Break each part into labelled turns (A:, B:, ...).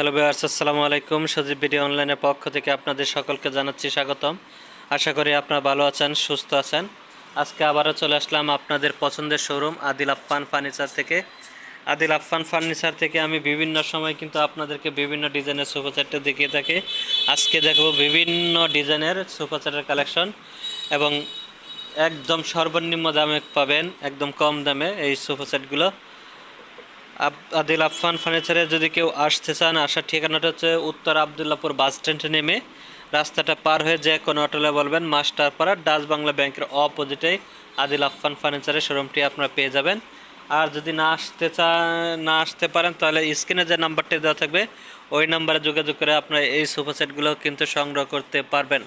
A: Hello viewers, আসসালামু আলাইকুম। সজীব video অনলাইনের পক্ষ থেকে আপনাদের সকলকে জানাচ্ছি স্বাগতম। আশা করি আপনারা ভালো আছেন, সুস্থ আছেন। আজকে আবারও চলে আসলাম আপনাদের পছন্দের শোরুম আদিল আফফান ফার্নিচার থেকে। আদিল আফফান ফার্নিচার থেকে আমি বিভিন্ন সময় কিন্তু আপনাদেরকে বিভিন্ন ডিজাইনের সোফা সেটটা দেখিয়ে থাকি। আজকে দেখব বিভিন্ন ডিজাইনের সোফা সেটের কালেকশন এবং একদম সর্বনিম্ন দামে পাবেন, একদম কম দামে এই সোফা সেটগুলো। আদিল আফফান ফার্নিচারে যদি কেউ আসতে চান, আসার ঠিকানাটা হচ্ছে উত্তর আবদুল্লাপুর বাস স্ট্যান্ডে নেমে রাস্তাটা পার হয়ে যে কোনো হোটেলে বলবেন মাস্টারপাড়া ডাচ বাংলা ব্যাংকের অপোজিটেই আদিল আফফান ফার্নিচারের শোরুমটি আপনারা পেয়ে যাবেন। আর যদি না আসতে পারেন তাহলে স্ক্রিনে যে নাম্বারটি দেওয়া থাকবে ওই নাম্বারে যোগাযোগ করে আপনারা এই সোফা সেটগুলো কিন্তু সংগ্রহ করতে পারবেন।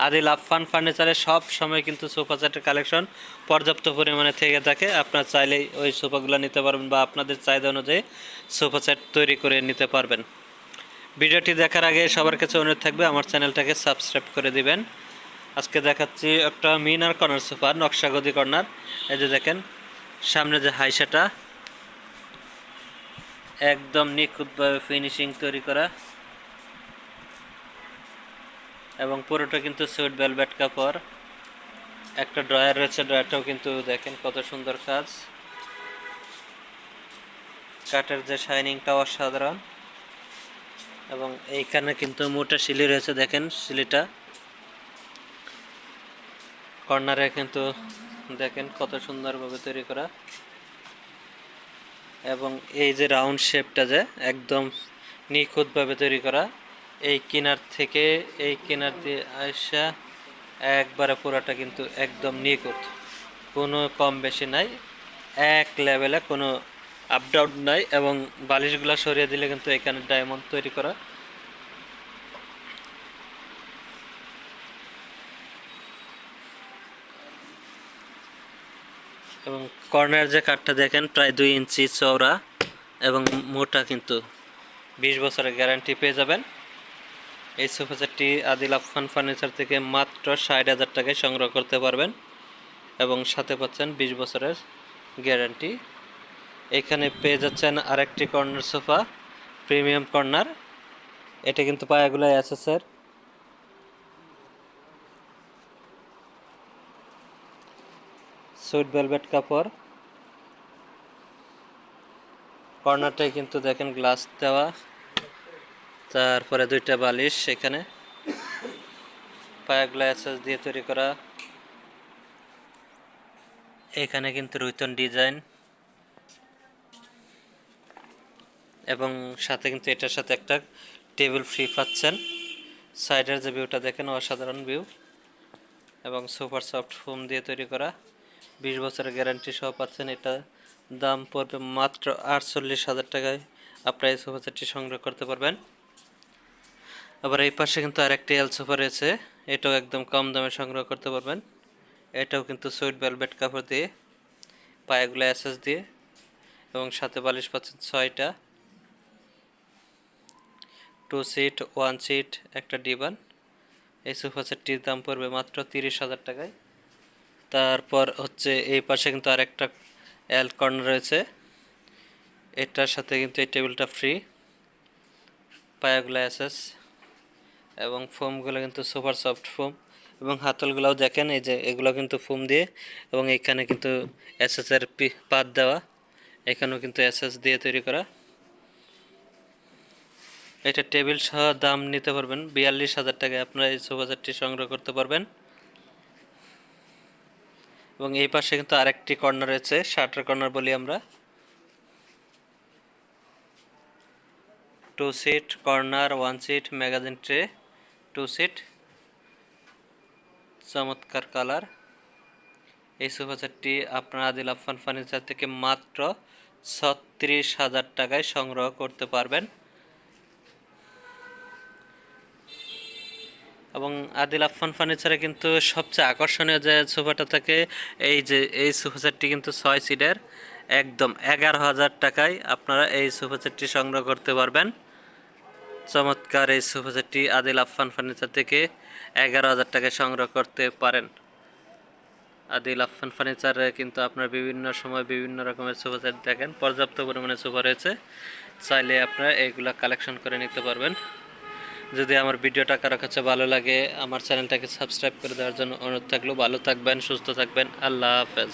A: আদিল আফফান ফার্নিচারে সব সময় কিন্তু সোফা সেটের কালেকশন পর্যাপ্ত পরিমাণে থেকে থাকে। আপনারা চাইলেই ওই সোফাগুলো নিতে পারবেন বা আপনাদের চাহিদা অনুযায়ী সোফা সেট তৈরি করে নিতে পারবেন। ভিডিওটি দেখার আগে সবার কাছে অনুরোধ থাকবে আমার চ্যানেলটাকে সাবস্ক্রাইব করে দিবেন। আজকে দেখাচ্ছি একটা মিনার কর্নার সোফা, নকশাগদি কর্নার। এই যে দেখেন সামনে যে হাইসাটা একদম নিখুঁতভাবে ফিনিশিং তৈরি করা এবং পুরোটা কিন্তু সুইট ভেলভেট কাপড়। একটা ড্রয়ার রয়েছে, ড্রয়ারটাও কিন্তু দেখেন কত সুন্দর কাজ, কাঠের যে শাইনিংটাও অসাধারণ। এবং এইখানে কিন্তু মোটা শিলি রয়েছে, দেখেন শিলিটা কর্নারে কিন্তু দেখেন কত সুন্দরভাবে তৈরি করা। এবং এই যে রাউন্ড শেপটা যে একদম নিখুঁতভাবে তৈরি করা, এই কিনার থেকে এই কিনার দিয়ে আসা একবারে পুরাটা কিন্তু একদম নিখুঁত, কোনো কম বেশি নাই, এক লেভেলে কোনো আপ ডাউন নাই। এবং বালিশগুলো সরিয়ে দিলে কিন্তু এখানে ডায়মন্ড তৈরি করা। এবং কর্নার যে কাঠটা দেখেন প্রায় 2 ইঞ্চি চওড়া এবং মোটা, কিন্তু 20 বছরের গ্যারান্টি পেয়ে যাবেন। এই সোফা সেটটি আদিল আফফান ফার্নিচার থেকে মাত্র 60,000 টাকায় সংগ্রহ করতে পারবেন এবং সাথে পাচ্ছেন 20 বছরের গ্যারান্টি। এখানে পেয়ে যাচ্ছেন আরেকটি কর্নার সোফা, প্রিমিয়াম কর্নার। এটা কিন্তু পায়াগুলো আছে স্যার, সুইট ভেলভেট কাপড়। কর্নারটাই কিন্তু দেখেন গ্লাস দেওয়া, তারপরে 2টা বালিশ, এখানে পায়াগুলো অ্যাসেস দিয়ে তৈরি করা। এখানে কিন্তু রুইতন ডিজাইন এবং সাথে কিন্তু এটার সাথে একটা টেবিল ফ্রি পাচ্ছেন। সাইডের যে ভিউটা দেখেন অসাধারণ ভিউ এবং সুপার সফট ফোম দিয়ে তৈরি করা, 20 বছরের গ্যারান্টি সহ পাচ্ছেন। এটা দাম পড়বে মাত্র 48,000 টাকায়। আপনারা এই সোফা সেটটি সংগ্রহ করতে পারবেন। আবার এই পাশে কিন্তু আরেকটি এল সোফা রয়েছে, এটাও একদম কম দামে সংগ্রহ করতে পারবেন। এটাও কিন্তু সুইট ভেলভেট কাপড় দিয়ে, পায়াগুলো অ্যাসেস দিয়ে এবং সাথে বালিশ পাচ্ছেন 6টা, 2 সিট 1 সিট একটা ডিভান। এই সোফা সেটটির দাম পড়বে মাত্র 30,000 টাকায়। তারপর হচ্ছে এই পাশে কিন্তু আরেকটা এল কর্নার রয়েছে, এটার সাথে কিন্তু এই টেবিলটা ফ্রি, পায়াগুলো অ্যাসেস এবং ফোমগুলো কিন্তু সুপার সফট ফোম। এবং হাতলগুলোও দেখেন, এই যে এগুলো কিন্তু ফোম দিয়ে এবং এখানে কিন্তু অ্যাসেসের পাত দেওয়া, এখানেও কিন্তু অ্যাসেস দিয়ে তৈরি করা। এটা টেবিল সহ দাম নিতে পারবেন 42,000 টাকায়। আপনারা এই সোফা সেটটি সংগ্রহ করতে পারবেন। এবং এই পাশে কিন্তু আরেকটি কর্নার রয়েছে, শাটার কর্নার বলি আমরা, 2 seat corner, 1 seat magazine tray, 2 seat, চমৎকার কালার। এই সোফা সেটটি আপনারা আদিল আফফান ফার্নিচার থেকে মাত্র 36,000 টাকায় সংগ্রহ করতে পারবেন। এবং আদিল আফফান ফার্নিচারে কিন্তু সবচেয়ে আকর্ষণীয় যে সোফাটা থাকে, এই যে এই সোফা সেটটি কিন্তু 6 সিটের, একদম 11,000 টাকায় আপনারা এই সোফা সেটটি সংগ্রহ করতে পারবেন। চমৎকার এই সোফা সেটটি আদিল আফফান ফার্নিচার থেকে 11,000 টাকায় সংগ্রহ করতে পারেন। আদিল আফফান ফার্নিচারে কিন্তু আপনার বিভিন্ন সময় বিভিন্ন রকমের সোফা সেট দেখেন, পর্যাপ্ত পরিমাণে সোফা রয়েছে। চাইলে আপনারা এইগুলা কালেকশন করে নিতে পারবেন। যদি আমার ভিডিওটা কারো কাছে ভালো লাগে আমার চ্যানেলটাকে সাবস্ক্রাইব করে দেওয়ার জন্য অনুরোধ থাকলো। ভালো থাকবেন, সুস্থ থাকবেন, আল্লাহ হাফেজ।